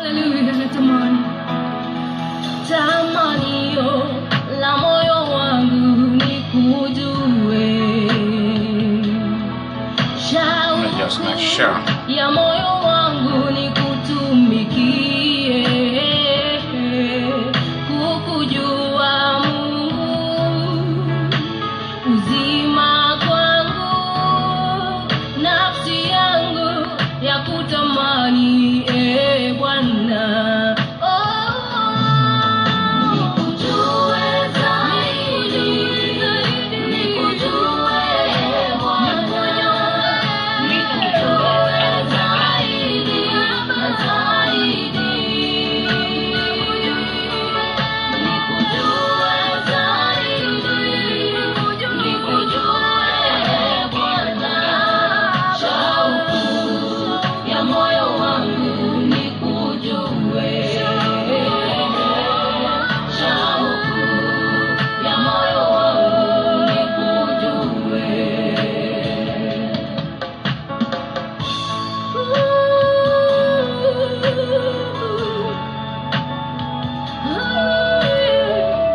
Haleluya, natamani tamanio la moyo wangu nikujue. Shauku ya moyo wangu nikutumikie, kukujua Mungu, uzima kwangu, nafsi yangu ya kutamani Bwana.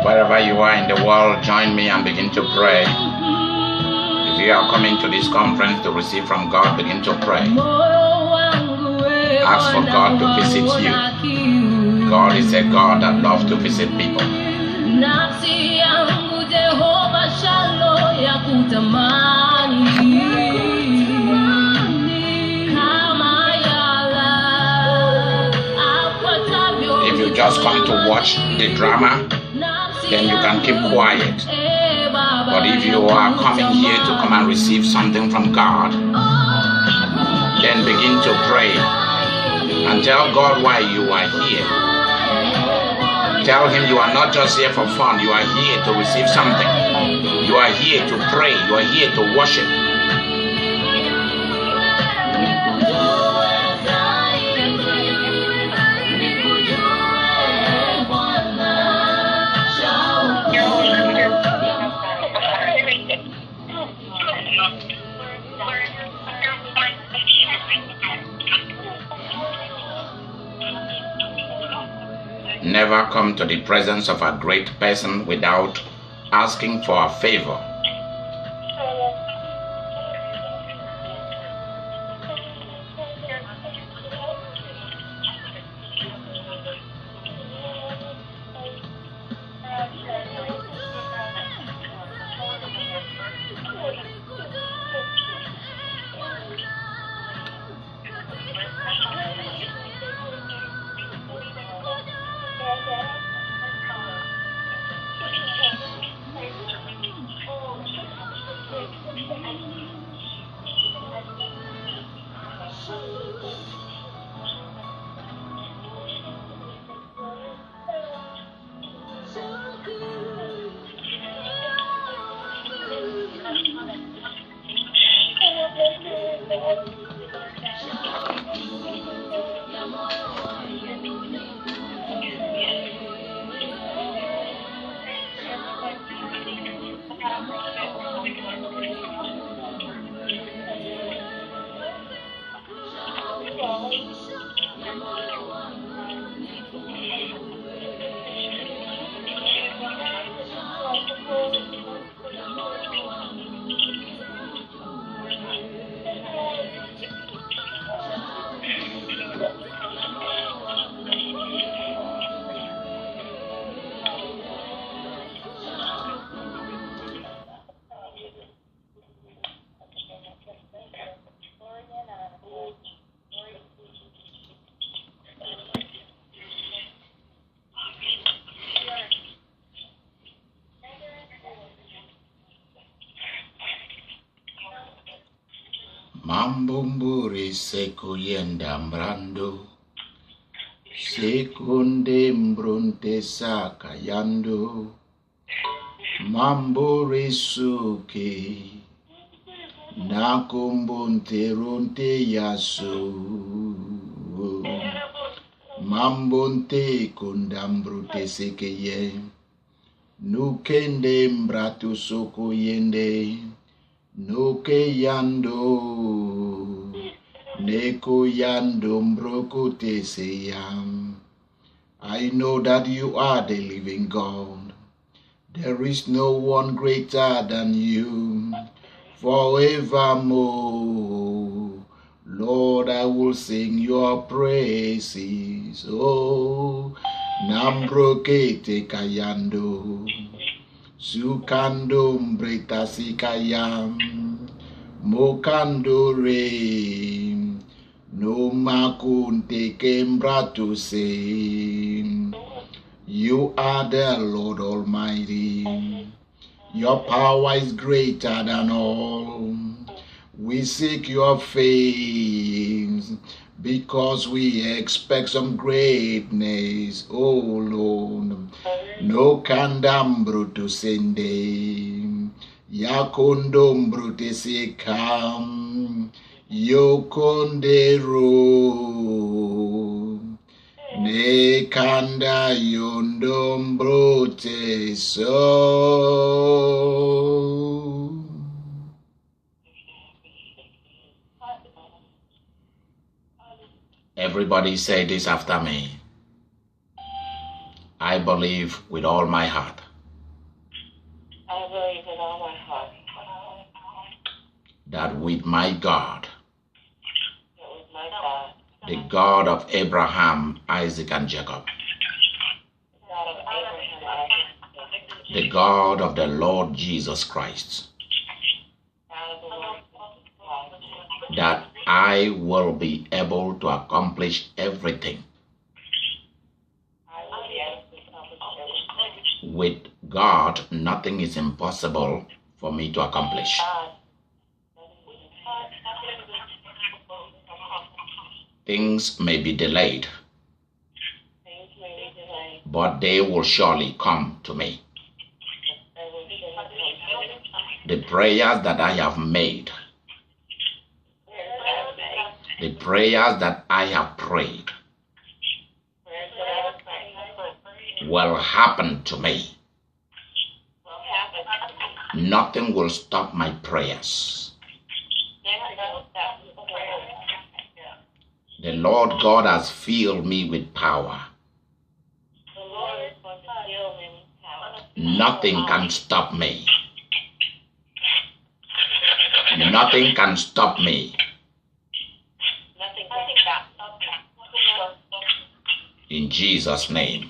Wherever you are in the world, join me and begin to pray. If you are coming to this conference to receive from God, begin to pray. Ask for God to visit you. God is a God that loves to visit people. If you just come to watch the drama, then you can keep quiet. But if you are coming here to come and receive something from God, then begin to pray and tell God why you are here. Tell Him you are not just here for fun. You are here to receive something. You are here to pray. You are here to worship. Never come to the presence of a great person without asking for a favor. Mambumburi sekuyenda mbrando, sekunde mbrunte sakayando, mamburi suke, nakumbunte runte yasu, mambunte kundambrute sekeye, nukende mbratu sukuyende, Nuke yando, Neko yandombro seyam. I know that you are the living God. There is no one greater than you forevermore. Lord, I will sing your praises. Oh, Nambrokete kayando, Sukando mbretasikayam, Mokando re, no makunte kembra to say, you are the Lord Almighty. Your power is greater than all. We seek your face because we expect some greatness, oh Lord. No kandambro to sende, yakondambro te sekam, yokondero, ne kanda yondombro te so. Everybody say this after me. I believe with all my heart. I believe with all my heart. That with my God, That with my God, the God of Abraham, Isaac, and Jacob, the God of Abraham, Isaac, and Jacob, the God of the Lord Jesus Christ, God of the Lord Jesus Christ, that I will be able to accomplish everything I will be able to accomplish everything. with God. Nothing is impossible for me to accomplish. God, Things may be delayed, things may be delayed, but they will surely come to me. but they will surely come to me. The prayers that I have made, Prayers that I have made, the prayers that I have prayed, prayers that I have prayed, will happen to me. will happen to me. Nothing will stop my prayers. Nothing will stop the prayers. The Lord God has filled me with power. The Lord is going to fill me with power. Nothing can stop me. Nothing can stop me. Nothing can stop me. In Jesus' name.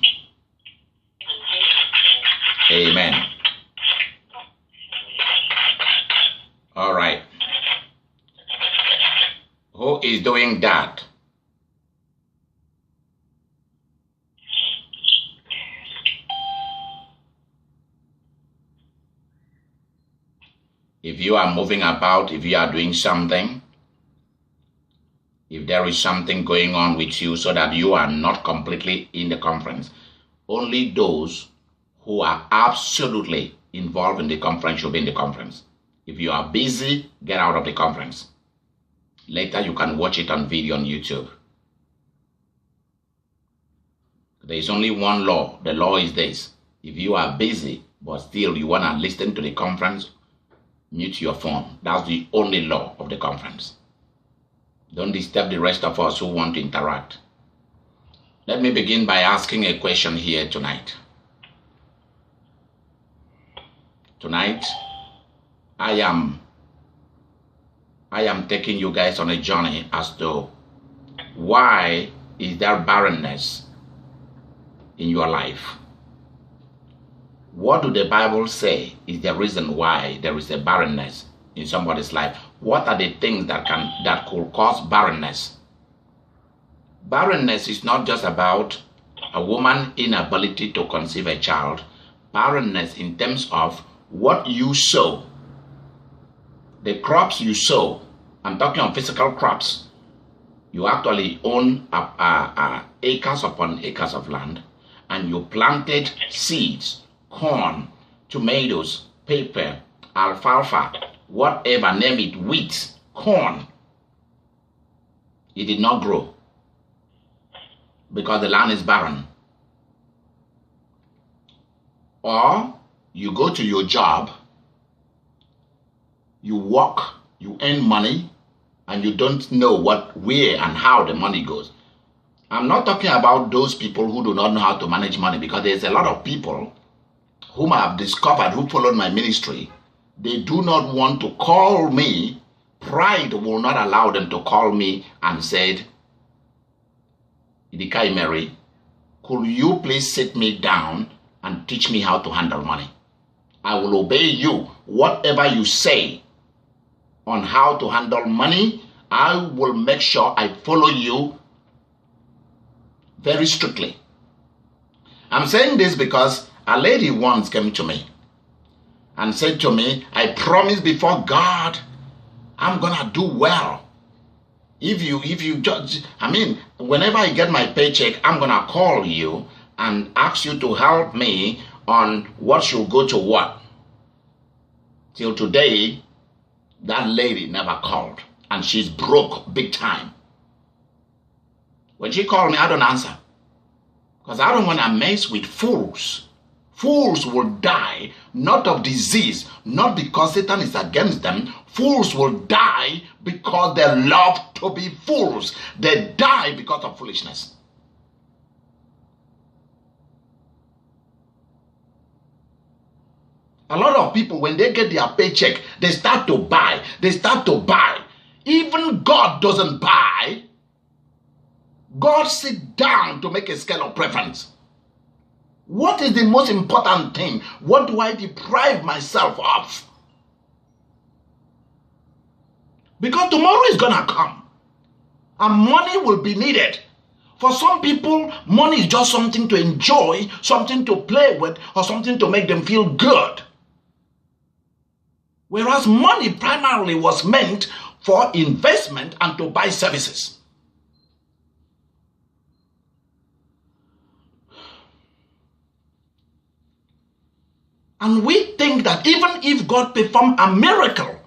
Amen. All right. Who is doing that? If you are moving about, if you are doing something, if there is something going on with you so that you are not completely in the conference, only those who are absolutely involved in the conference should be in the conference. If you are busy, get out of the conference. Later you can watch it on video on YouTube. There is only one law. The law is this. If you are busy, but still you want to listen to the conference, mute your phone. That's the only law of the conference. Don't disturb the rest of us who want to interact. Let me begin by asking a question here tonight. Tonight, I am taking you guys on a journey as to why is there barrenness in your life? What do the Bible say is the reason why there is a barrenness in somebody's life? What are the things that could cause barrenness? Barrenness is not just about a woman's inability to conceive a child. Barrenness in terms of what you sow, the crops you sow. I'm talking on physical crops. You actually own acres upon acres of land, and you planted seeds, corn, tomatoes, pepper, alfalfa, whatever, name it, wheat, corn. It did not grow because the land is barren. Or you go to your job, you work, you earn money, and you don't know where and how the money goes. I'm not talking about those people who do not know how to manage money, because there's a lot of people whom I have discovered who followed my ministry. They do not want to call me. Pride will not allow them to call me and said, Idika Imeri, could you please sit me down and teach me how to handle money? I will obey you. Whatever you say on how to handle money, I will make sure I follow you very strictly. I'm saying this because a lady once came to me and said to me, I promise before God, I'm gonna do well. If you judge, whenever I get my paycheck, I'm gonna call you and ask you to help me on what should go to what. Till today, that lady never called, and she's broke big time. When she called me, I don't answer, because I don't want to mess with fools. Fools will die, not of disease, not because Satan is against them. Fools will die because they love to be fools. They die because of foolishness. A lot of people, when they get their paycheck, they start to buy. They start to buy. Even God doesn't buy. God sits down to make a scale of preference. What is the most important thing? What do I deprive myself of? Because tomorrow is going to come, and money will be needed. For some people, money is just something to enjoy, something to play with, or something to make them feel good. Whereas money primarily was meant for investment and to buy services. And we think that even if God performed a miracle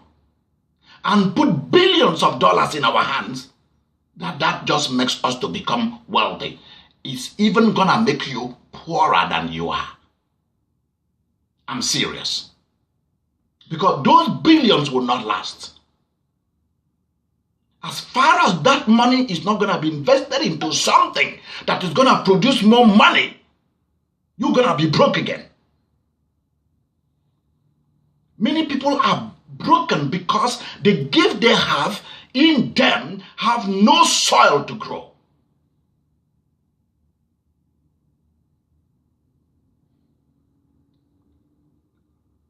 and put billions of dollars in our hands, that just makes us to become wealthy. It's even gonna make you poorer than you are. I'm serious. Because those billions will not last. As far as that money is not gonna be invested into something that is gonna produce more money, you're gonna be broke again. Many people are broken because the gift they have in them have no soil to grow.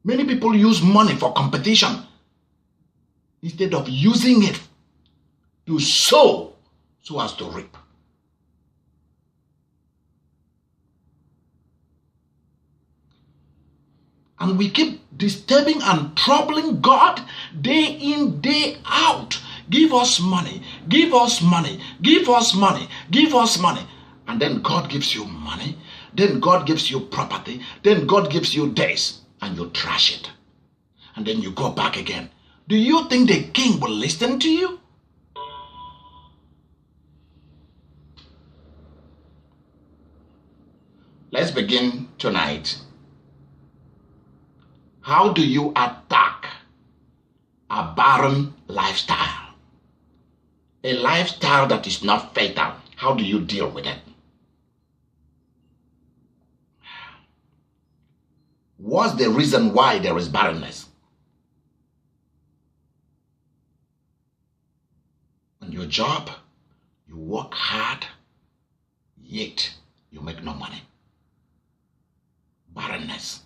Many people use money for competition instead of using it to sow so as to reap. And we keep disturbing and troubling God day in, day out. Give us money, give us money, give us money, give us money. And then God gives you money, then God gives you property, then God gives you days, and you trash it. And then you go back again. Do you think the king will listen to you? Let's begin tonight. How do you attack a barren lifestyle? A lifestyle that is not fatal. How do you deal with it? What's the reason why there is barrenness? On your job, you work hard, yet you make no money. Barrenness.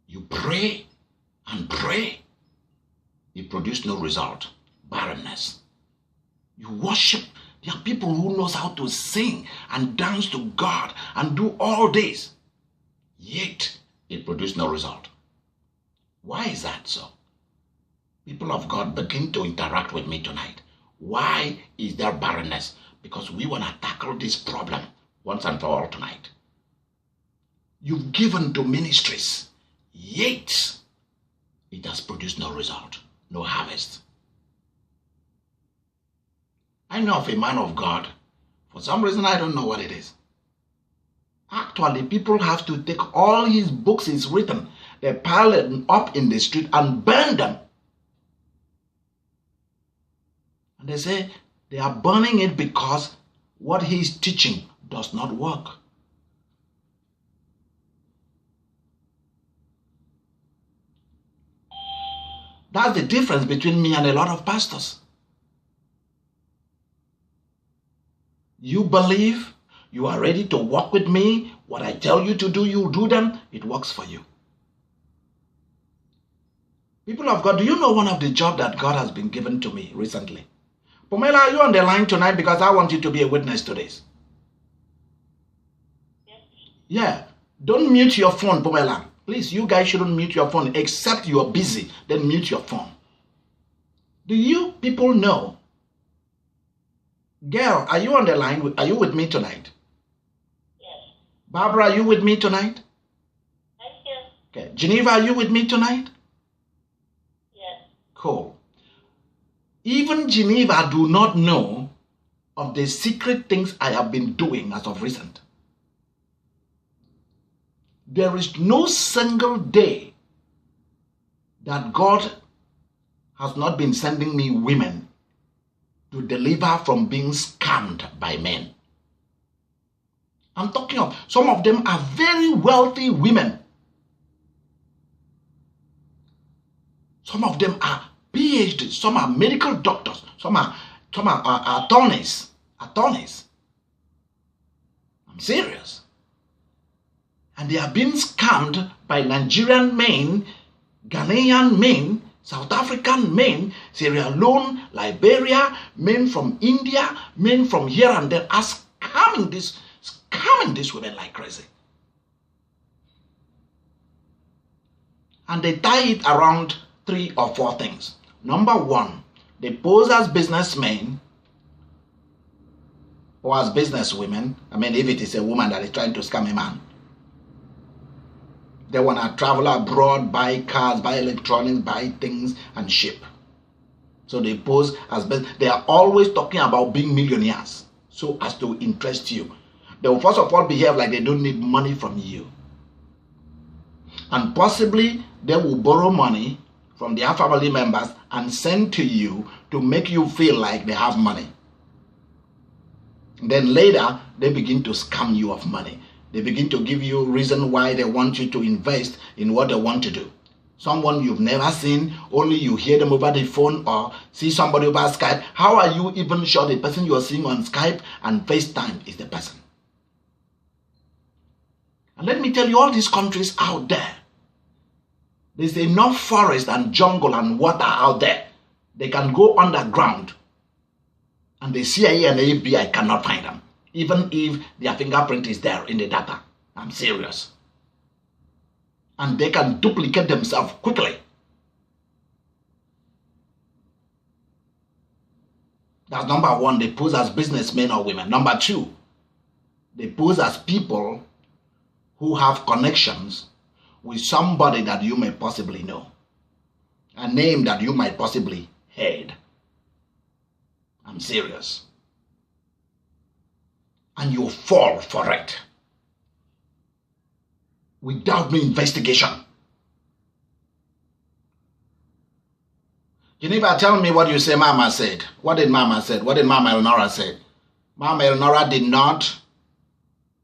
You pray and pray. It produces no result. Barrenness. You worship. There are people who knows how to sing and dance to God and do all this. Yet, it produces no result. Why is that so? People of God, begin to interact with me tonight. Why is there barrenness? Because we want to tackle this problem once and for all tonight. You've given to ministries, yet it has produced no result, no harvest. I know of a man of God. For some reason, I don't know what it is. Actually, people have to take all his books he's written. They pile them up in the street and burn them. And they say they are burning it because what he is teaching does not work. That's the difference between me and a lot of pastors. You believe, you are ready to walk with me. What I tell you to do, you do them. It works for you. People of God, do you know one of the jobs that God has been given to me recently? Pamela, are you on the line tonight? Because I want you to be a witness to this. Yes. Yeah. Don't mute your phone, Pamela. Please, you guys shouldn't mute your phone except you are busy. Then mute your phone. Do you people know? Girl, are you on the line? Are you with me tonight? Yes. Barbara, are you with me tonight? I'm here. Okay. Geneva, are you with me tonight? Yes. Cool. Even Geneva do not know of the secret things I have been doing as of recent. There is no single day that God has not been sending me women to deliver from being scammed by men. I'm talking of some of them are very wealthy women. Some of them are PhDs, some are medical doctors, some are attorneys. I'm serious. And they are being scammed by Nigerian men, Ghanaian men, South African men, Sierra Leone, Liberia, men from India, men from here and there are scamming these women like crazy. And they tie it around 3 or 4 things. Number 1, they pose as businessmen or as businesswomen. I mean, if it is a woman that is trying to scam a man. They want to travel abroad, buy cars, buy electronics, buy things, and ship. So they pose as they are always talking about being millionaires so as to interest you. They will first of all behave like they don't need money from you. And possibly they will borrow money from their family members and send to you to make you feel like they have money. Then later, they begin to scam you of money. They begin to give you reason why they want you to invest in what they want to do. Someone you've never seen, only you hear them over the phone or see somebody over Skype. How are you even sure the person you are seeing on Skype and FaceTime is the person? And let me tell you, all these countries out there, there's enough forest and jungle and water out there. They can go underground and the CIA and the FBI cannot find them. Even if their fingerprint is there in the data. I'm serious. And they can duplicate themselves quickly. That's number 1, they pose as businessmen or women. Number 2, they pose as people who have connections with somebody that you may possibly know. A name that you might possibly heard. I'm serious. And you fall for it without no investigation. Geneva, tell me what you say Mama said. What did Mama say? What did Mama Elnora say? Mama Elnora did not.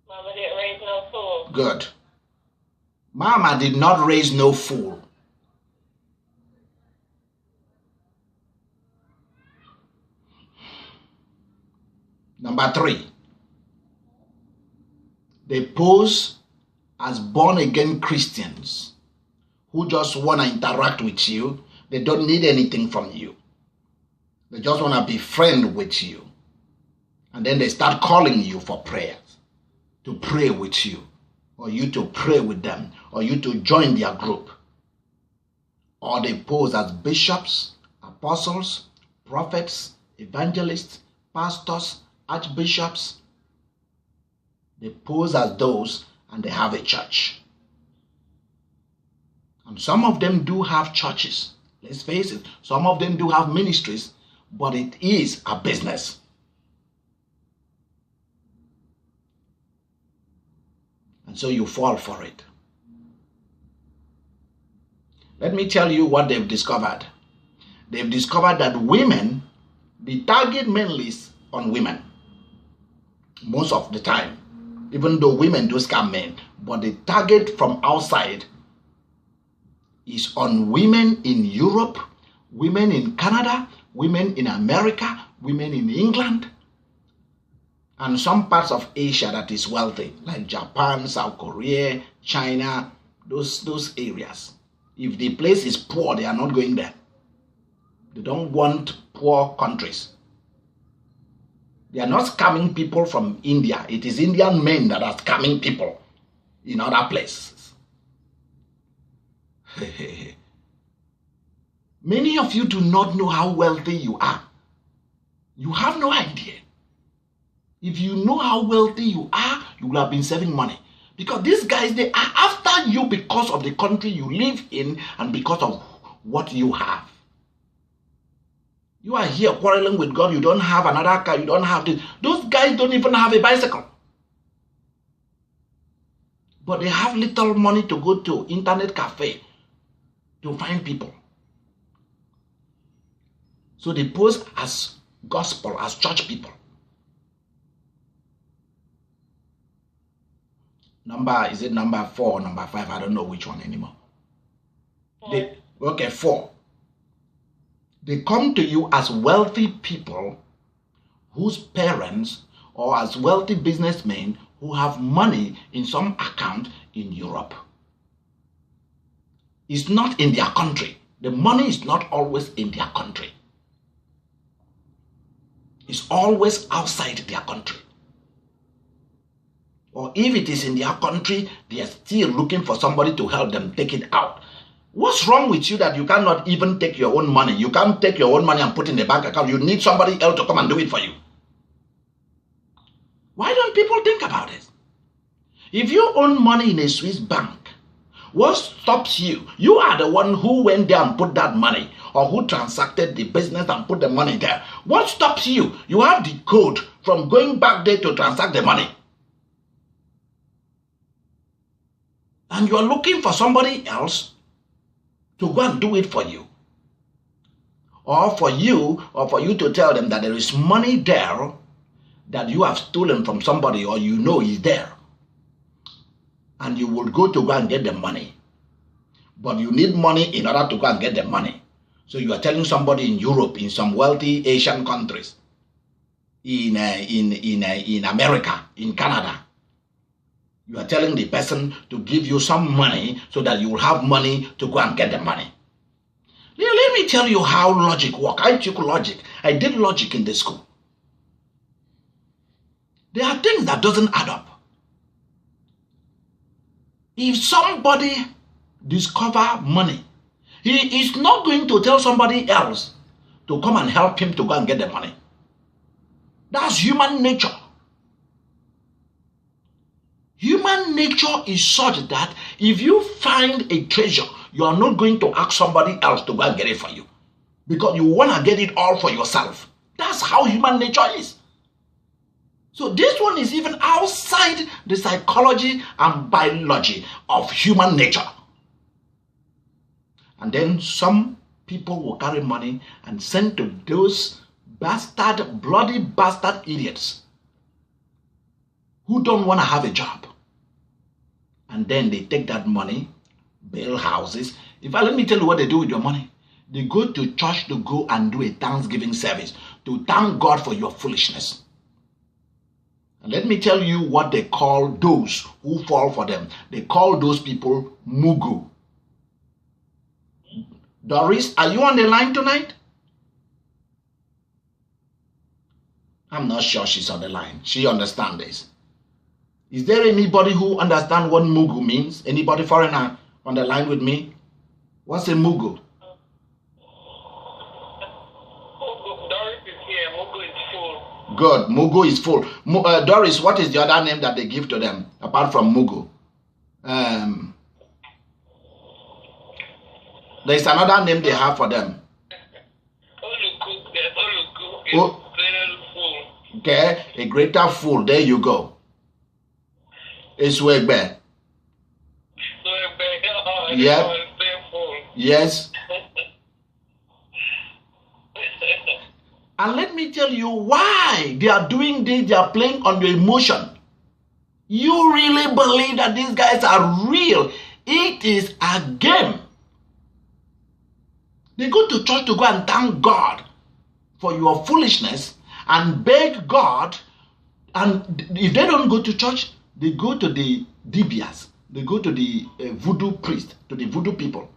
Mama didn't raise no fool. Good. Mama did not raise no fool. Number 3. They pose as born-again Christians who just want to interact with you. They don't need anything from you. They just want to be friends with you. And then they start calling you for prayers, to pray with you, or you to pray with them, or you to join their group. Or they pose as bishops, apostles, prophets, evangelists, pastors, archbishops. They pose as those and they have a church. And some of them do have churches. Let's face it. Some of them do have ministries, but it is a business. And so you fall for it. Let me tell you what they've discovered. They've discovered that women, the target mainly is on women. Most of the time. Even though women do scam men. But the target from outside is on women in Europe, women in Canada, women in America, women in England, and some parts of Asia that is wealthy, like Japan, South Korea, China, those areas. If the place is poor, they are not going there. They don't want poor countries. They are not scamming people from India. It is Indian men that are scamming people in other places. Many of you do not know how wealthy you are. You have no idea. If you know how wealthy you are, you will have been saving money. Because these guys, they are after you because of the country you live in and because of what you have. You are here quarreling with God. You don't have another car. You don't have this. Those guys don't even have a bicycle. But they have little money to go to internet cafe to find people. So they pose as gospel, as church people. Is it number 4 or number 5? I don't know which one anymore. 4. They come to you as wealthy people whose parents, or as wealthy businessmen who have money in some account in Europe. It's not in their country. The money is not always in their country. It's always outside their country. Or if it is in their country, they are still looking for somebody to help them take it out. What's wrong with you that you cannot even take your own money? You can't take your own money and put in the bank account. You need somebody else to come and do it for you. Why don't people think about it? If you own money in a Swiss bank, what stops you? You are the one who went there and put that money, or who transacted the business and put the money there. What stops you? You have the code from going back there to transact the money. And you are looking for somebody else to go and do it for you. Or for you to tell them that there is money there that you have stolen from somebody, or you know is there. And you will go and get the money. But you need money in order to go and get the money. So you are telling somebody in Europe, in some wealthy Asian countries, in America, in Canada, you are telling the person to give you some money so that you will have money to go and get the money. Let me tell you how logic works. I took logic. I did logic in the school. There are things that doesn't add up. If somebody discover money, he is not going to tell somebody else to come and help him to go and get the money. That's human nature. Human nature is such that if you find a treasure, you are not going to ask somebody else to go and get it for you, because you want to get it all for yourself. That's how human nature is. So this one is even outside the psychology and biology of human nature. And then some people will carry money and send to those bloody bastard idiots who don't want to have a job. And then they take that money, build houses. In fact, let me tell you what they do with your money. They go to church to go and do a Thanksgiving service to thank God for your foolishness. And let me tell you what they call those who fall for them. They call those people mugu. Doris, are you on the line tonight? I'm not sure she's on the line. She understands this. Is there anybody who understands what mugu means? Anybody foreigner on the line with me? What's a mugu? Doris is here. Mugu is full. Good. Mugu is full. Doris, what is the other name that they give to them apart from mugu? There's another name they have for them. Oluku. Okay, a greater fool. There you go. It's Wegbe. Yeah. Yes. And let me tell you why they are doing this. They are playing on your emotion. You really believe that these guys are real. It is a game. They go to church to go and thank God for your foolishness and beg God. And if they don't go to church, they go to the dibias. They go to the voodoo priest, to the voodoo people,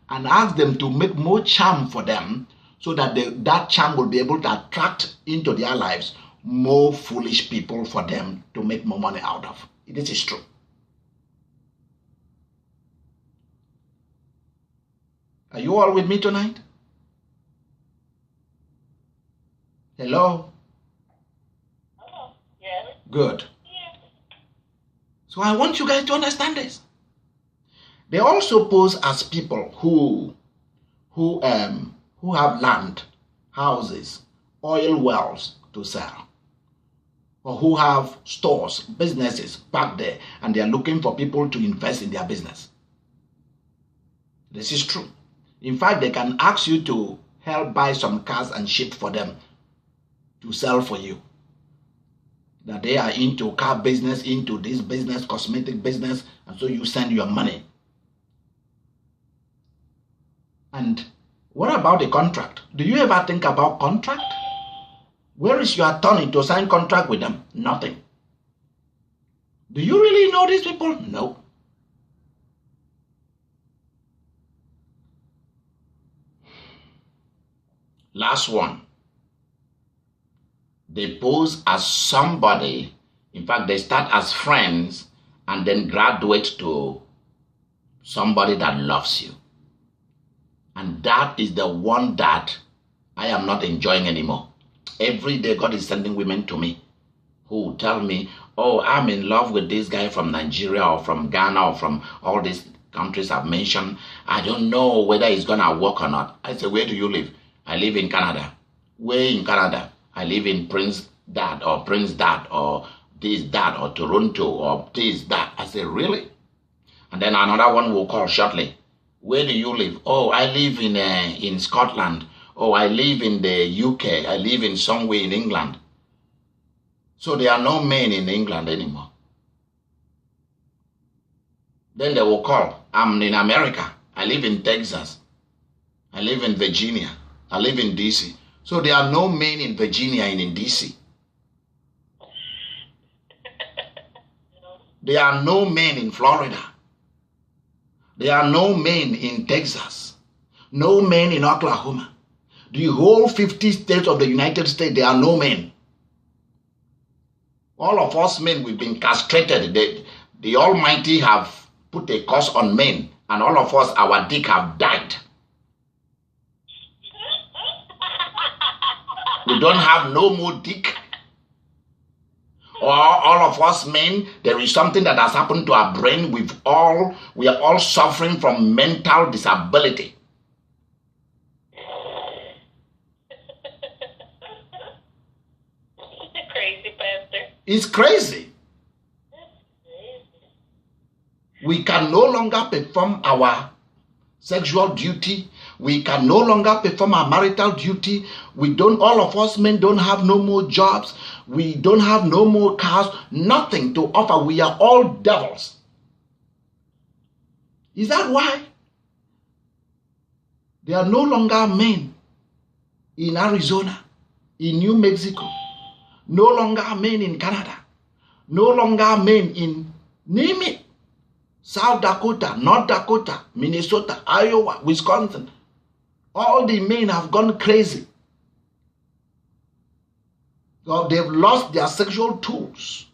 and ask them to make more charm for them, so that that charm will be able to attract into their lives more foolish people for them to make more money out of. This is true. Are you all with me tonight? Hello? Oh, yes. Good. Yes. So I want you guys to understand this. They also pose as people who have land, houses, oil wells to sell, or who have stores, businesses back there, and they are looking for people to invest in their business. This is true. In fact, they can ask you to help buy some cars and ship for them to sell for you. That they are into car business, into this business, cosmetic business, and so you send your money. And what about the contract? Do you ever think about contract? Where is your attorney to sign contract with them? Nothing. Do you really know these people? No. Last one. They pose as somebody. In fact, they start as friends and then graduate to somebody that loves you. And that is the one that I am not enjoying anymore. Every day God is sending women to me who tell me, oh, I'm in love with this guy from Nigeria or from Ghana or from all these countries I've mentioned. I don't know whether it's going to work or not. I say, where do you live? I live in Canada. Where in Canada? I live in Prince that or this, that, or Toronto, or this, that. I say, really? And then another one will call shortly. Where do you live? Oh, I live in Scotland. Oh, I live in the UK. I live in somewhere in England. So there are no men in England anymore. Then they will call. I'm in America. I live in Texas. I live in Virginia. I live in DC. So there are no men in Virginia and in DC. There are no men in Florida. There are no men in Texas. No men in Oklahoma. The whole 50 states of the United States, there are no men. All of us men, we've been castrated. The Almighty have put a curse on men, and all of us, our dick have died. We don't have no more dick. Or all of us men, there is something that has happened to our brain. We are all suffering from mental disability. Crazy, Pastor. It's crazy. We can no longer perform our sexual duty. We can no longer perform our marital duty. All of us men don't have no more jobs. We don't have no more cars, nothing to offer. We are all devils. Is that why? There are no longer men in Arizona, in New Mexico, no longer men in Canada, no longer men in, name it, South Dakota, North Dakota, Minnesota, Iowa, Wisconsin. All the men have gone crazy. They've lost their sexual tools.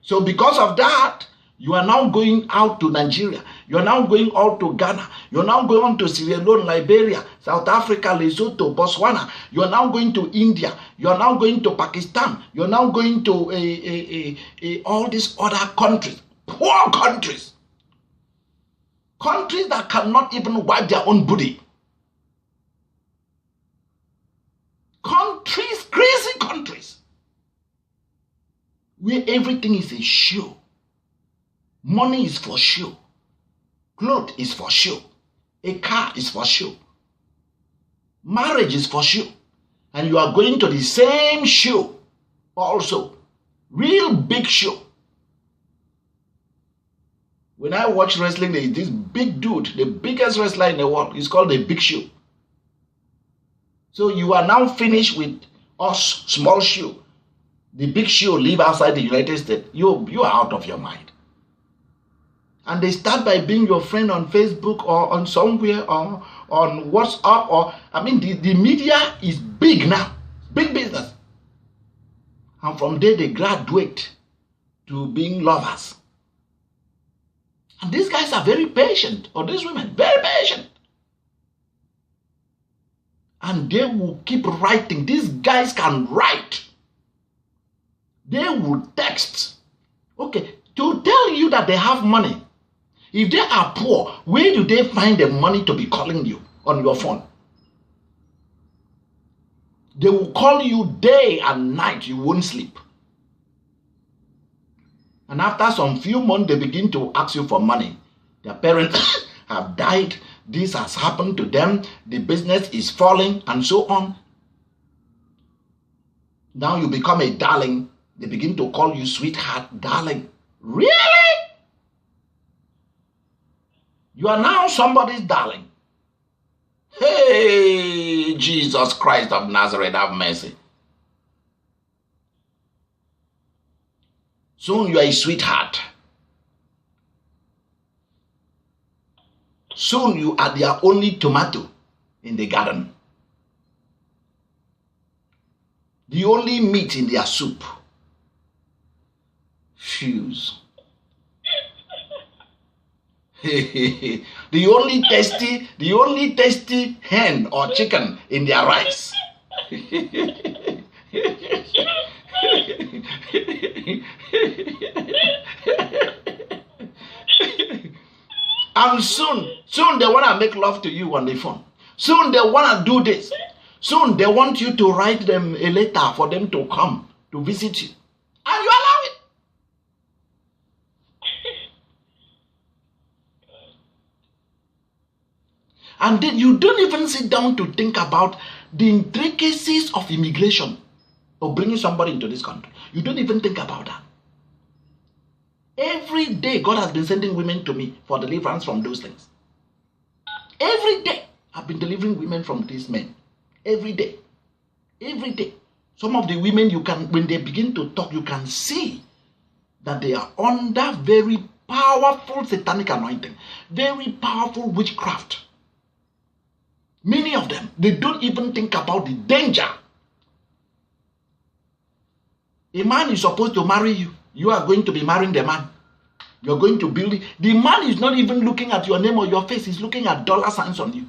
So because of that, you are now going out to Nigeria. You are now going out to Ghana. You are now going on to Sierra Leone, Liberia, South Africa, Lesotho, Botswana. You are now going to India. You are now going to Pakistan. You are now going to all these other countries, poor countries. Countries that cannot even wipe their own booty. Countries, crazy countries, where everything is a show. Money is for show. Clothes is for show. A car is for show. Marriage is for show. And you are going to the same show also. Real big show. When I watch wrestling, there is this big dude, the biggest wrestler in the world. He's called the Big Show. So you are now finished with us, small show. The Big Show live outside the United States. You are out of your mind. And they start by being your friend on Facebook or on somewhere or on WhatsApp. The media is big now. Big business. And from there they graduate to being lovers. And these guys are very patient, or these women, very patient. And they will keep writing. These guys can write. They will text. Okay, to tell you that they have money. If they are poor, where do they find the money to be calling you on your phone? They will call you day and night. You won't sleep. And after some few months, they begin to ask you for money. Their parents have died. This has happened to them. The business is falling and so on. Now you become a darling. They begin to call you sweetheart, darling. Really? You are now somebody's darling. Hey, Jesus Christ of Nazareth, have mercy. Soon you are a sweetheart. Soon you are their only tomato in the garden. The only meat in their soup. Fuse. The only tasty hen or chicken in their rice. And soon they want to make love to you on the phone. Soon they want to do this. Soon they want you to write them a letter for them to come to visit you. And you allow it. And then you don't even sit down to think about the intricacies of immigration or bringing somebody into this country. You don't even think about that. Every day, God has been sending women to me for deliverance from those things. Every day, I've been delivering women from these men. Every day. Every day. Some of the women, when they begin to talk, you can see that they are under very powerful satanic anointing. Very powerful witchcraft. Many of them, they don't even think about the danger. A man is supposed to marry you. You are going to be marrying the man. You're going to build it. The man is not even looking at your name or your face. He's looking at dollar signs on you.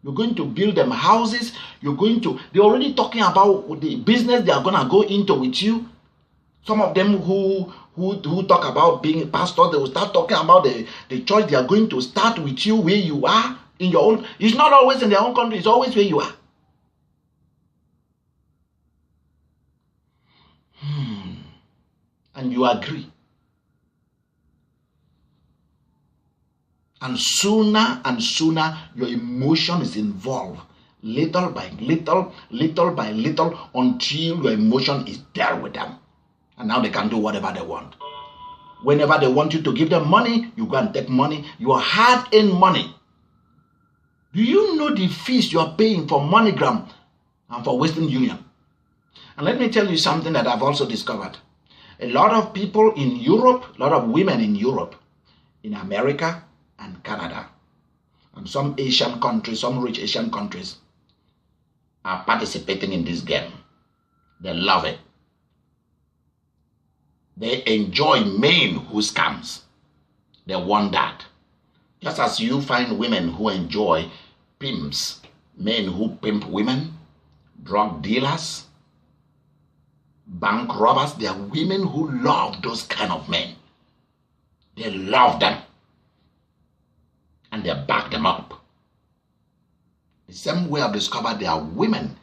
You're going to build them houses. They're already talking about the business they are going to go into with you. Some of them who talk about being a pastor, they will start talking about the church they are going to start with you where you are in your own. It's not always in their own country. It's always where you are. And you agree. And sooner your emotion is involved. Little by little, until your emotion is there with them. And now they can do whatever they want. Whenever they want you to give them money, you go and take money. Your hard-earned money. Do you know the fees you are paying for MoneyGram and for Western Union? And let me tell you something that I've also discovered. A lot of people in Europe, a lot of women in Europe, in America and Canada, and some Asian countries, some rich Asian countries, are participating in this game. They love it. They enjoy men who scams. They want that. Just as you find women who enjoy pimps, men who pimp women, drug dealers, bank robbers, there are women who love those kind of men. They love them. And they back them up. The same way I've discovered there are women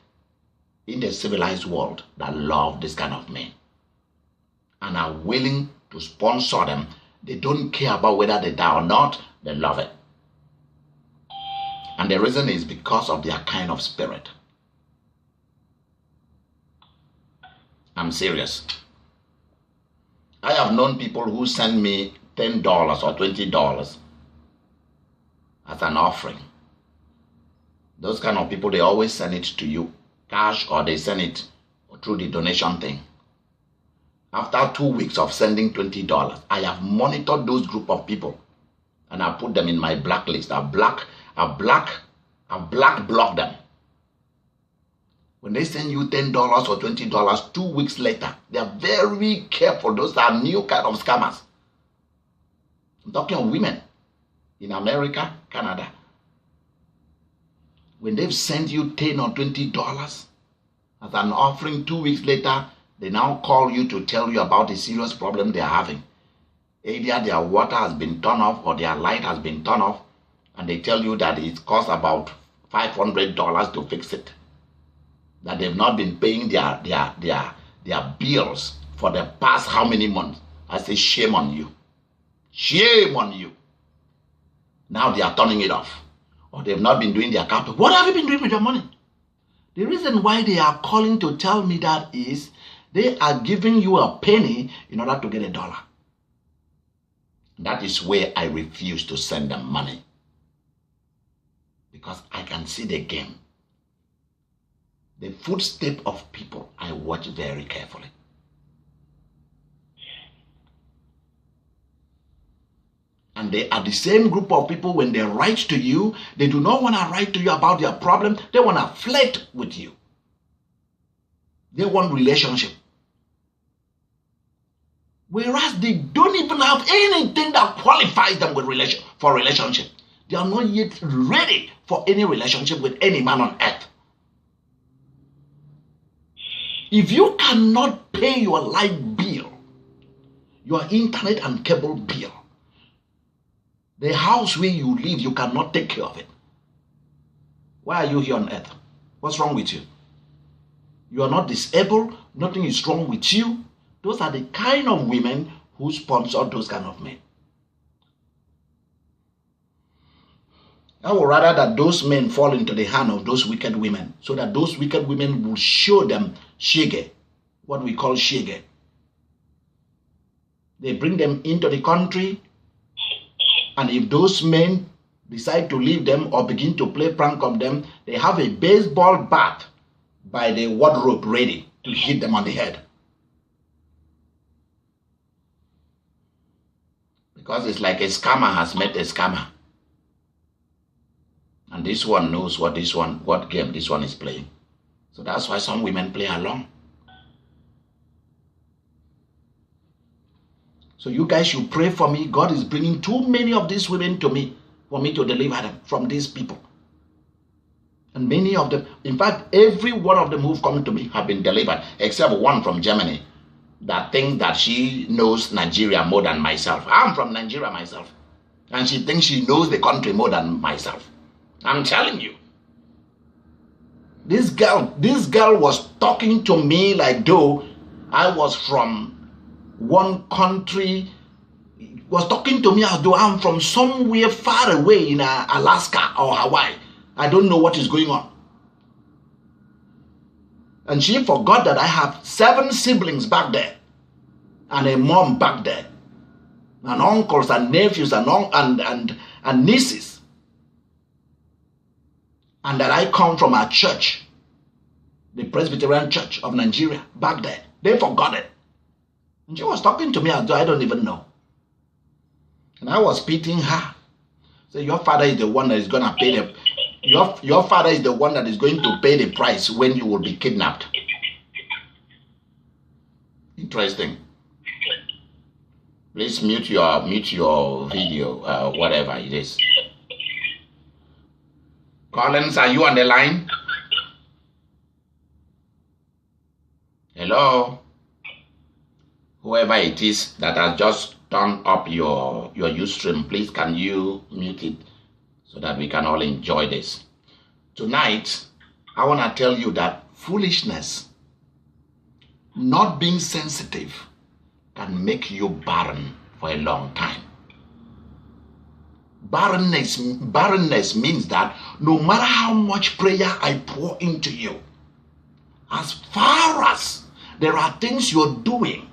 in the civilized world that love this kind of men and are willing to sponsor them. They don't care about whether they die or not. They love it. And the reason is because of their kind of spirit. I'm serious. I have known people who send me $10 or $20 as an offering. Those kind of people, they always send it to you cash, or they send it through the donation thing. After 2 weeks of sending $20, I have monitored those group of people and I put them in my blacklist. I black block them. When they send you $10 or $20, 2 weeks later, they are very careful. Those are new kind of scammers. I'm talking of women in America, Canada. When they've sent you $10 or $20 as an offering, 2 weeks later, they now call you to tell you about the serious problem they are having. Either their water has been turned off or their light has been turned off, and they tell you that it costs about $500 to fix it. That they've not been paying their bills for the past how many months. I say, shame on you. Shame on you. Now they are turning it off. Or they've not been doing their capital. What have you been doing with your money? The reason why they are calling to tell me that is they are giving you a penny in order to get $1. That is where I refuse to send them money. Because I can see the game. The footstep of people I watch very carefully. And they are the same group of people. When they write to you, they do not want to write to you about their problem. They want to flirt with you. They want relationship. Whereas they don't even have anything that qualifies them with for relationship. They are not yet ready for any relationship with any man on earth. If you cannot pay your light bill, your internet and cable bill, the house where you live, you cannot take care of it. Why are you here on earth? What's wrong with you? You are not disabled. Nothing is wrong with you. Those are the kind of women who sponsor those kind of men. I would rather that those men fall into the hand of those wicked women, so that those wicked women will show them shege, what we call shege. They bring them into the country, and if those men decide to leave them or begin to play prank on them, they have a baseball bat by the wardrobe ready to hit them on the head. Because it's like a scammer has met a scammer. And this one knows what game this one is playing. So that's why some women play along. So you guys should pray for me. God is bringing too many of these women to me for me to deliver them from these people. And many of them, in fact, every one of them who've come to me have been delivered, except one from Germany that thinks that she knows Nigeria more than myself. I'm from Nigeria myself. And she thinks she knows the country more than myself. I'm telling you. This girl was talking to me like though I was from one country, was talking to me as though I'm from somewhere far away in Alaska or Hawaii. I don't know what is going on. And she forgot that I have 7 siblings back there and a mom back there and uncles and nephews and nieces, and that I come from a church, the Presbyterian Church of Nigeria back there. They forgot it. And she was talking to me as though I don't even know. And I was pitying her. So your father is the one that is going to pay the... Your father is the one that is going to pay the price when you will be kidnapped. Interesting. Please mute your video, whatever it is. Collins, are you on the line? Hello? Whoever it is that has just turned up your Ustream, please can you mute it so that we can all enjoy this. Tonight, I want to tell you that foolishness, not being sensitive, can make you barren for a long time. Barrenness means that no matter how much prayer I pour into you, as far as there are things you're doing,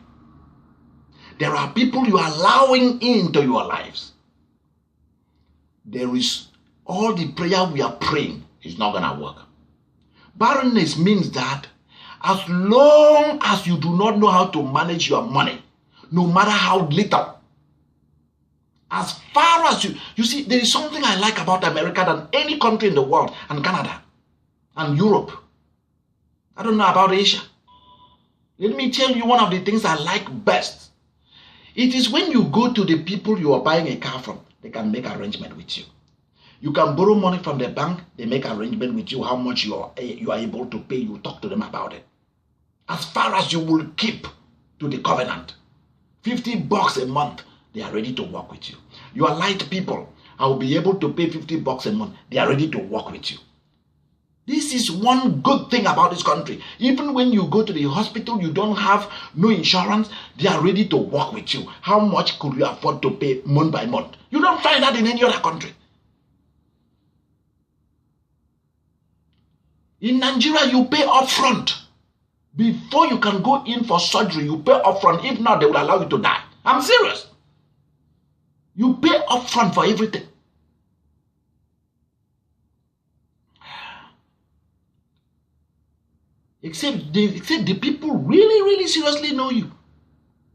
there are people you are allowing into your lives, there is all the prayer we are praying is not gonna work. Barrenness means that as long as you do not know how to manage your money, no matter how little, as far as you see, there is something I like about America than any country in the world, and Canada and Europe. I don't know about Asia. Let me tell you one of the things I like best. It is when you go to the people you are buying a car from, they can make arrangement with you. You can borrow money from the bank, they make arrangement with you how much you are able to pay. You talk to them about it. As far as you will keep to the covenant, $50 a month, they are ready to work with you. You are light people, I will be able to pay $50 a month. They are ready to work with you. This is one good thing about this country. Even when you go to the hospital, you don't have no insurance, they are ready to work with you. How much could you afford to pay month by month? You don't find that in any other country. In Nigeria, you pay upfront. Before you can go in for surgery, you pay upfront. If not, they will allow you to die. I'm serious. You pay upfront for everything. Except the people really, really seriously know you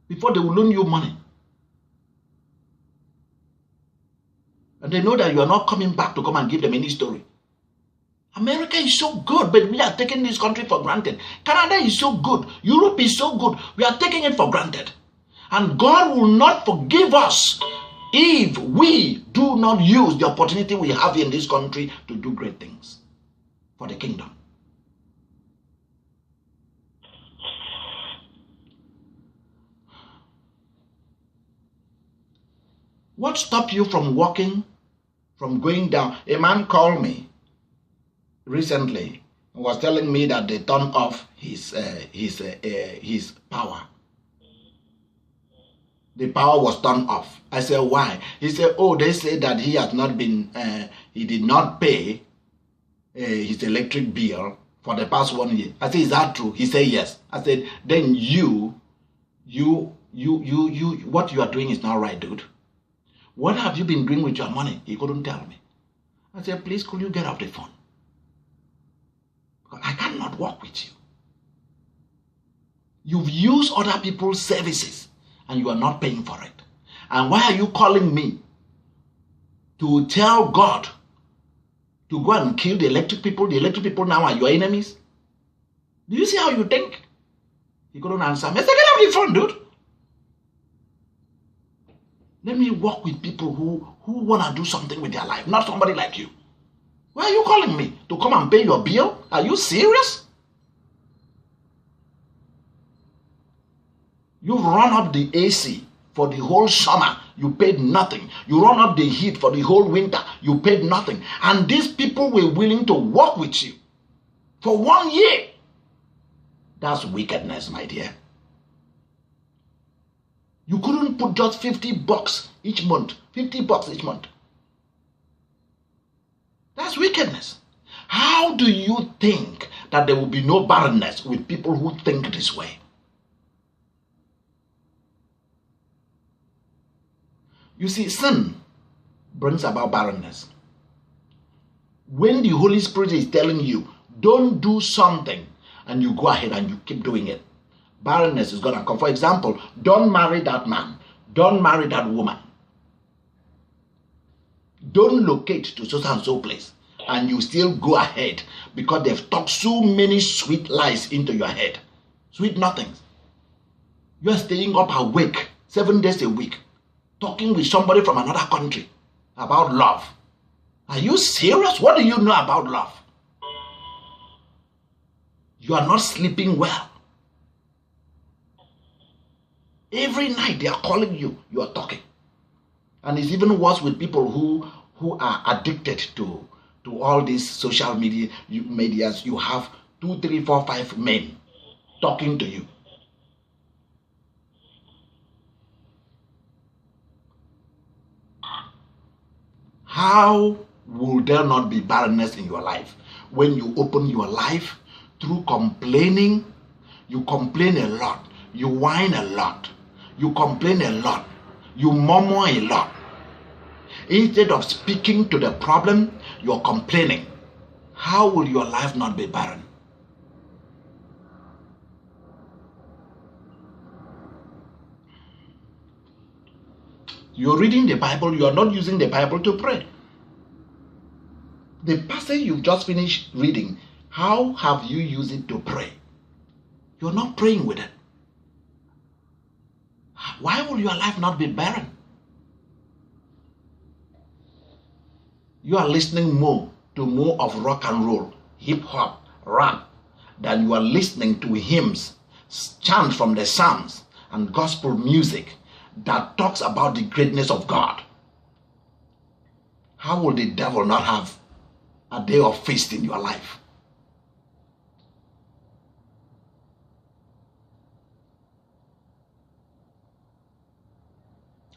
before they will loan you money. And they know that you are not coming back to come and give them any story. America is so good, but we are taking this country for granted. Canada is so good. Europe is so good. We are taking it for granted. And God will not forgive us if we do not use the opportunity we have in this country to do great things for the kingdom. What stopped you from walking, from going down? A man called me recently and was telling me that they turned off his power. The power was turned off. I said, why? He said, oh, they say that he has not been, he did not pay his electric bill for the past 1 year. I said, is that true? He said, yes. I said, then what you are doing is not right, dude. What have you been doing with your money? He couldn't tell me. I said, please, could you get off the phone? Because I cannot work with you. You've used other people's services and you are not paying for it. And why are you calling me to tell God to go and kill the electric people? The electric people now are your enemies. Do you see how you think? He couldn't answer me. I said, get off the phone, dude. Let me work with people who want to do something with their life, not somebody like you. Why are you calling me? To come and pay your bill? Are you serious? You've run up the AC for the whole summer. You paid nothing. You run up the heat for the whole winter. You paid nothing. And these people were willing to work with you for 1 year. That's wickedness, my dear. You couldn't put just $50 each month. $50 each month. That's wickedness. How do you think that there will be no barrenness with people who think this way? You see, sin brings about barrenness. When the Holy Spirit is telling you, don't do something, and you go ahead and you keep doing it, barrenness is going to come. For example, don't marry that man. Don't marry that woman. Don't locate to so and so place. And you still go ahead because they've talked so many sweet lies into your head. Sweet nothings. You are staying up awake 7 days a week, talking with somebody from another country about love. Are you serious? What do you know about love? You are not sleeping well. Every night they are calling you, you are talking. And it's even worse with people who are addicted to all these social medias. You have 2, 3, 4, 5 men talking to you. how will there not be barrenness in your life? When you open your life through complaining, you complain a lot, you whine a lot, you complain a lot, you murmur a lot. Instead of speaking to the problem, you're complaining. How will your life not be barren? You're reading the Bible, you are not using the Bible to pray. The passage you've just finished reading, how have you used it to pray? You're not praying with it. Why will your life not be barren? You are listening more to more of rock and roll, hip hop, rap, than you are listening to hymns, chants from the Psalms, and gospel music that talks about the greatness of God. How will the devil not have a day of feast in your life?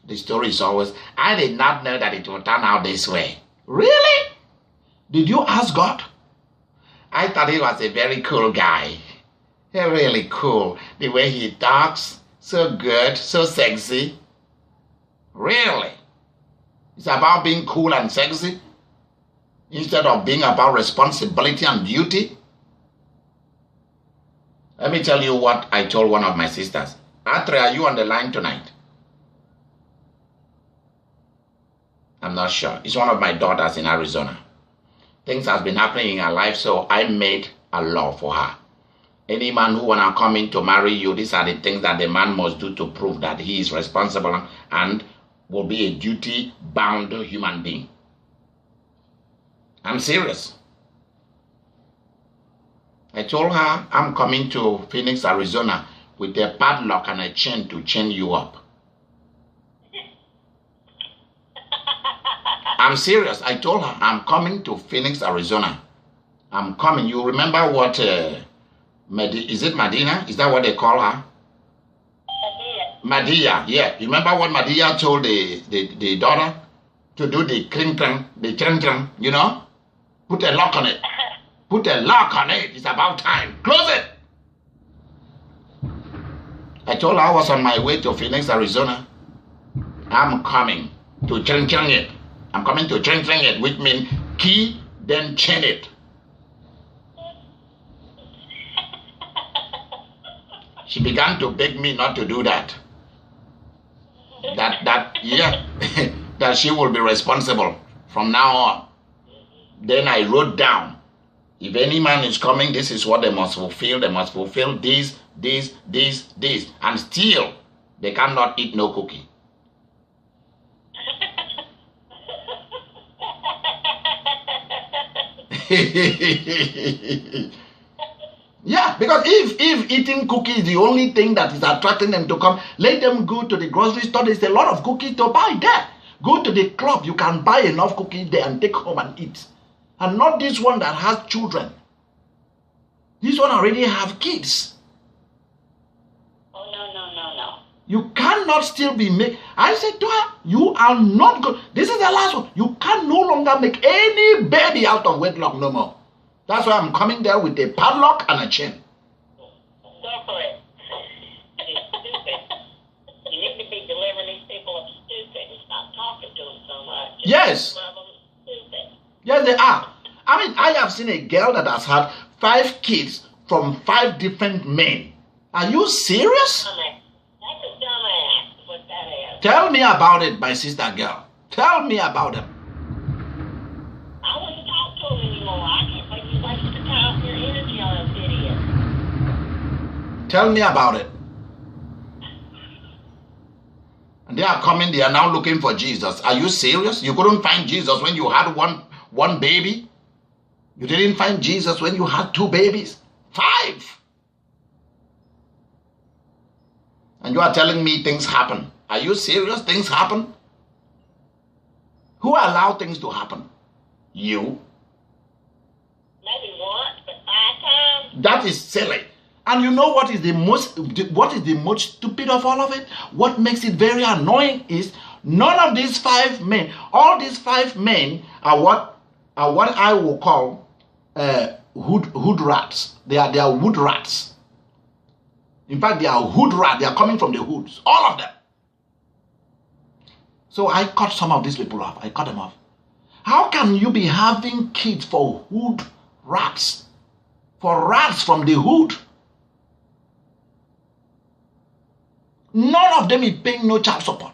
The story is always, I did not know that it would turn out this way. Really? Did you ask God? I thought he was a very cool guy. Really cool. The way he talks, so good, so sexy. Really? It's about being cool and sexy instead of being about responsibility and duty. Let me tell you what I told one of my sisters. Atre, are you on the line tonight? I'm not sure. It's one of my daughters in Arizona. Things have been happening in her life, so I made a law for her. Any man who wanna come in to marry you, these are the things that the man must do to prove that he is responsible and will be a duty-bound human being. I'm serious. I told her I'm coming to Phoenix, Arizona with a padlock and a chain to chain you up. I'm serious. I told her I'm coming to Phoenix, Arizona. I'm coming. You remember what, is it Medina? Is that what they call her? Madia, yeah. You remember what Madia told the daughter? To do the cling, you know? Put a lock on it. Put a lock on it. It's about time. Close it. I told her I was on my way to Phoenix, Arizona. I'm coming to chain it. I'm coming to chain it, which means key, then chain it. She began to beg me not to do that. That she will be responsible from now on. Then I wrote down, if any man is coming, this is what they must fulfill. They must fulfill this, and still they cannot eat no cookie. Yeah, because if eating cookies is the only thing that is attracting them to come, let them go to the grocery store. There's a lot of cookies to buy there. Go to the club. You can buy enough cookies there and take home and eat. And not this one that has children. This one already have kids. Oh, no. You cannot still be make. I said to her, you are not good. This is the last one. You can no longer make any baby out of wedlock no more. That's why I'm coming there with a padlock and a chain. Go for it. You're stupid. You need to be delivering these people of stupid and stop talking to them so much. Yes. Some of them stupid. Yes, they are. I mean, I have seen a girl that has had 5 kids from 5 different men. Are you serious? That's a dumbass, what that is. Tell me about it, my sister girl. Tell me about him. I wouldn't talk to him anymore. I can't let you waste the time and your energy on a video. Tell me about it. And they are coming, they are now looking for Jesus. Are you serious? You couldn't find Jesus when you had one baby? You didn't find Jesus when you had 2 babies? 5! And you are telling me things happen. Are you serious? Things happen? Who allowed things to happen? You. Maybe once, but 5 times? That is silly. And you know what is the most stupid of all of it? What makes it very annoying is None of these 5 men, all these 5 men are what I will call hood rats. They are wood rats. In fact, they are hood rats. They are coming from the hoods. All of them. So I cut some of these people off. I cut them off. How can you be having kids for hood rats? For rats from the hood? None of them is paying no child support.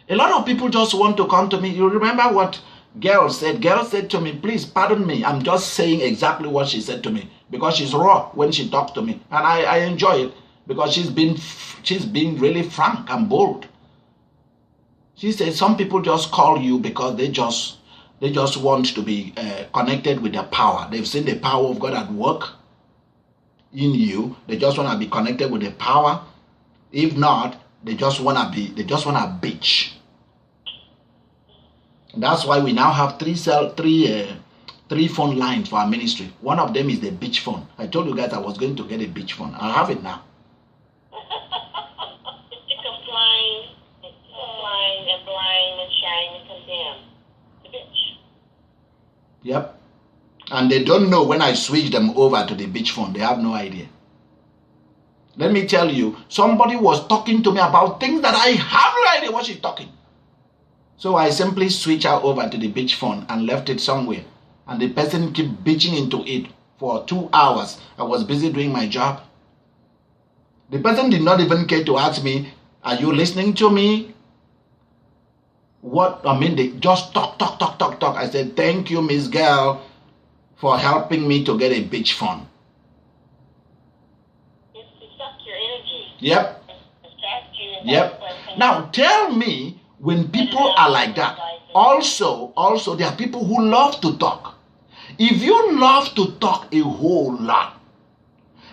A lot of people just want to come to me. You remember what girl said? Girl said to me, please pardon me. I'm just saying exactly what she said to me because she's raw when she talked to me. And I enjoy it because she's been really frank and bold. She said some people just call you because they just want to be connected with the power. They've seen the power of God at work in you. They just want to be connected with the power. If not, they just want to bitch. That's why we now have three phone lines for our ministry. One of them is the beach phone. I told you guys I was going to get a beach phone. I have it now. It's complying and blind and shine and condemn. The bitch. Yep. And they don't know when I switch them over to the beach phone. They have no idea. Let me tell you, somebody was talking to me about things that I have no idea what she's talking. So I simply switched her over to the beach phone and left it somewhere. And the person kept bitching into it for 2 hours. I was busy doing my job. The person did not even care to ask me, are you listening to me? They just talk. I said, thank you, Miss Girl, for helping me to get a beach phone. It sucks your energy. Yep. Yep. Now tell me, when people are like that, also there are people who love to talk. If you love to talk a whole lot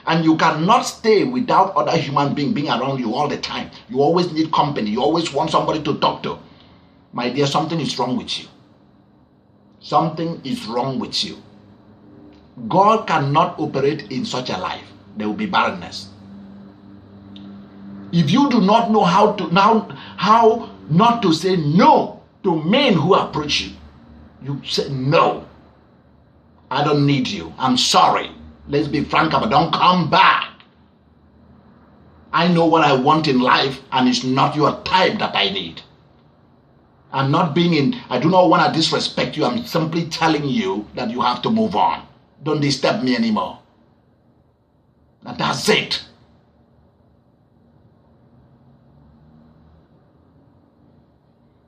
and you cannot stay without other human being around you all the time, you always need company, you always want somebody to talk to, my dear, something is wrong with you. Something is wrong with you. God cannot operate in such a life. There will be barrenness. If you do not know how not to say no to men who approach you, you say no. I don't need you. I'm sorry. Let's be frank about it. Don't come back. I know what I want in life, and it's not your type that I need. I do not want to disrespect you. I'm simply telling you that you have to move on. Don't disturb me anymore. And that's it.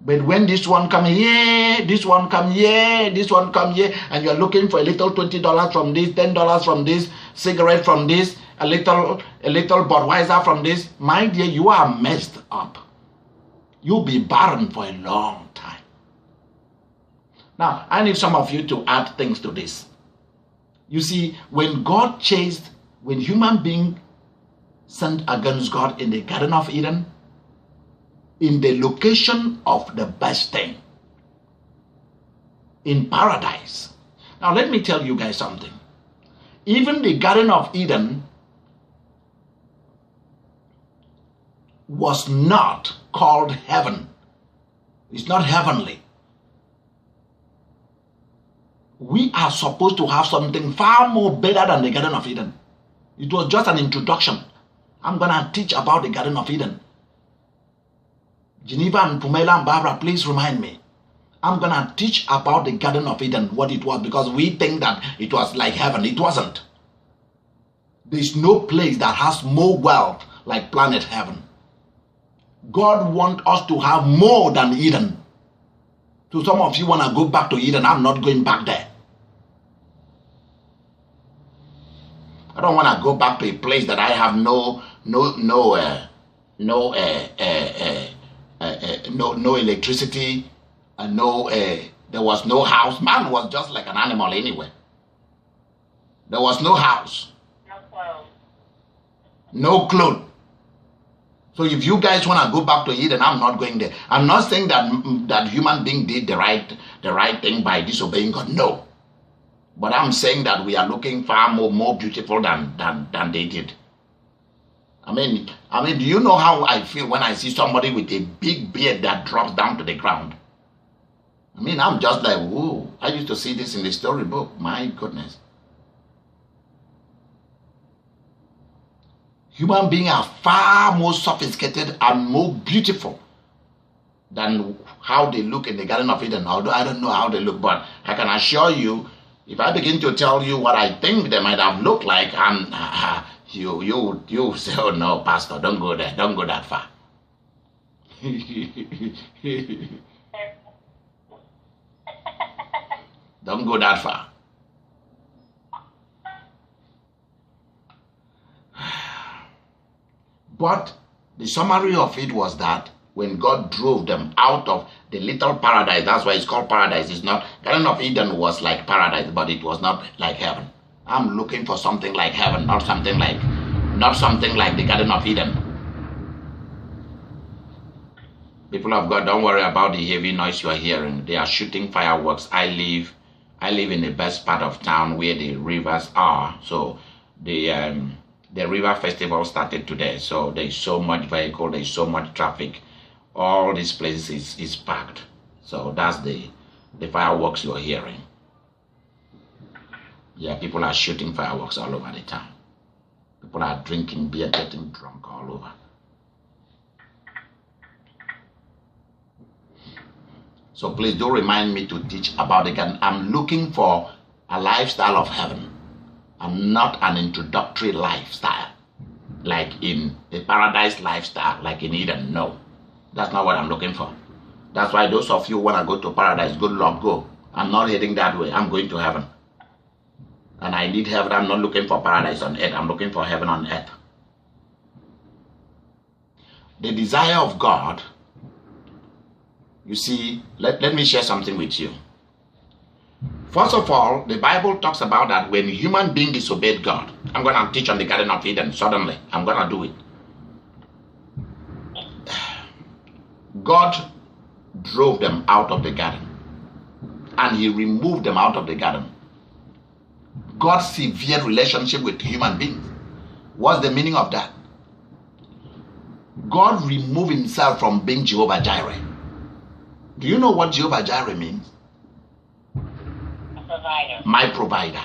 But when this one come here, this one come here, this one come here, and you're looking for a little $20 from this, $10 from this, cigarette from this, a little Budweiser from this, my dear, you are messed up. You'll be barren for a long time. Now, I need some of you to add things to this. You see, when human being sinned against God in the Garden of Eden, in the location of the best thing, in paradise. Now let me tell you guys something. Even the Garden of Eden was not called heaven. It's not heavenly. We are supposed to have something far more better than the Garden of Eden. It was just an introduction. I'm going to teach about the Garden of Eden. Geneva and Pumela and Barbara, please remind me. I'm going to teach about the Garden of Eden, what it was, because we think that it was like heaven. It wasn't. There's no place that has more wealth like planet heaven. God wants us to have more than Eden. So some of you want to go back to Eden. I'm not going back there. I don't want to go back to a place that I have no electricity, and there was no house. Man was just like an animal anyway. There was no house. No clothes. No clothes. So if you guys want to go back to Eden, I'm not going there. I'm not saying that human being did the right thing by disobeying God. No. But I'm saying that we are looking far more beautiful than they did. I mean, do you know how I feel when I see somebody with a big beard that drops down to the ground? I mean, I'm just like, whoa. I used to see this in the storybook. My goodness. Human beings are far more sophisticated and more beautiful than how they look in the Garden of Eden. Although I don't know how they look, but I can assure you, if I begin to tell you what I think they might have looked like, you say, oh no, Pastor, don't go there. Don't go that far. Don't go that far. But the summary of it was that when God drove them out of the little paradise, that's why it's called paradise. It's not, Garden of Eden was like paradise, but it was not like heaven. I'm looking for something like heaven, not something like the Garden of Eden. People of God, don't worry about the heavy noise you are hearing. They are shooting fireworks. I live in the best part of town where the rivers are. So the river festival started today. So there is so much vehicle, there is so much traffic. All these places is packed. So that's the fireworks you're hearing. Yeah, people are shooting fireworks all over the town. People are drinking beer, getting drunk all over. So please do remind me to teach about it. I'm looking for a lifestyle of heaven and not an introductory lifestyle like in a paradise lifestyle like in Eden. No, that's not what I'm looking for. That's why those of you want to go to paradise, good luck, go. I'm not heading that way. I'm going to heaven. And I need heaven. I'm not looking for paradise on earth. I'm looking for heaven on earth. The desire of God, you see, let me share something with you. First of all, the Bible talks about that when human beings disobeyed God. I'm going to teach on the Garden of Eden suddenly. I'm going to do it. God drove them out of the garden. And he removed them out of the garden. God severed relationship with human beings. What's the meaning of that? God removed himself from being Jehovah Jireh. Do you know what Jehovah Jireh means? Provider. My provider.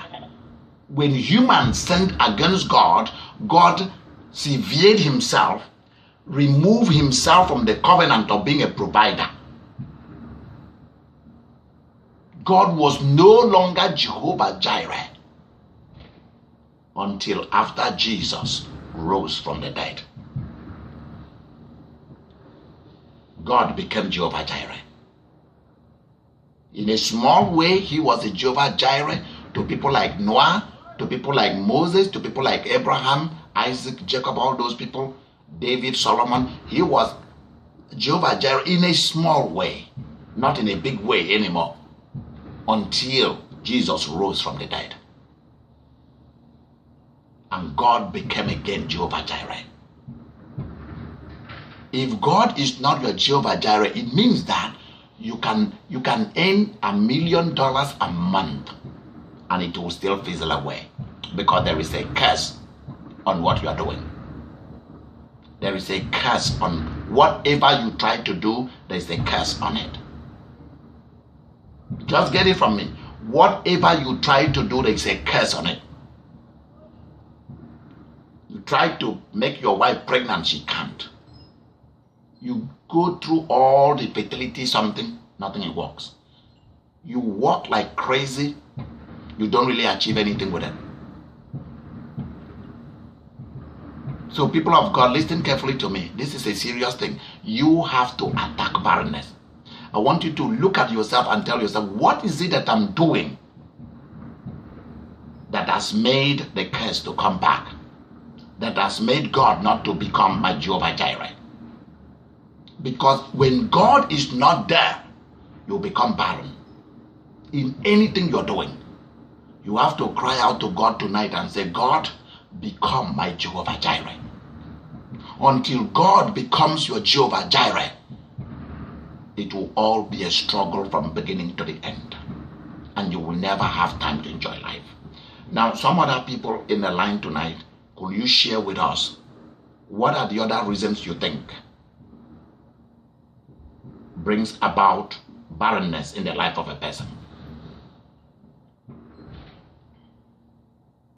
When humans sinned against God, God severed himself, removed himself from the covenant of being a provider. God was no longer Jehovah Jireh until after Jesus rose from the dead. God became Jehovah Jireh. In a small way, he was a Jehovah Jireh to people like Noah, to people like Moses, to people like Abraham, Isaac, Jacob, all those people, David, Solomon. He was Jehovah Jireh in a small way, not in a big way anymore, until Jesus rose from the dead. And God became again Jehovah Jireh. If God is not your Jehovah Jireh, it means that you can earn $1 million a month and it will still fizzle away because there is a curse on what you are doing. There is a curse on whatever you try to do. There is a curse on it. Just get it from me. Whatever you try to do, there is a curse on it. You try to make your wife pregnant, she can't. You go through all the fertility something, nothing works. You walk like crazy, you don't really achieve anything with it. So people of God, listen carefully to me. This is a serious thing. You have to attack barrenness. I want you to look at yourself and tell yourself, what is it that I'm doing that has made the curse to come back? That has made God not to become my Jehovah Jireh? Because when God is not there, you become barren. In anything you're doing, you have to cry out to God tonight and say, God, become my Jehovah Jireh. Until God becomes your Jehovah Jireh, it will all be a struggle from beginning to the end. And you will never have time to enjoy life. Now, some other people in the line tonight, could you share with us what are the other reasons you think brings about barrenness in the life of a person?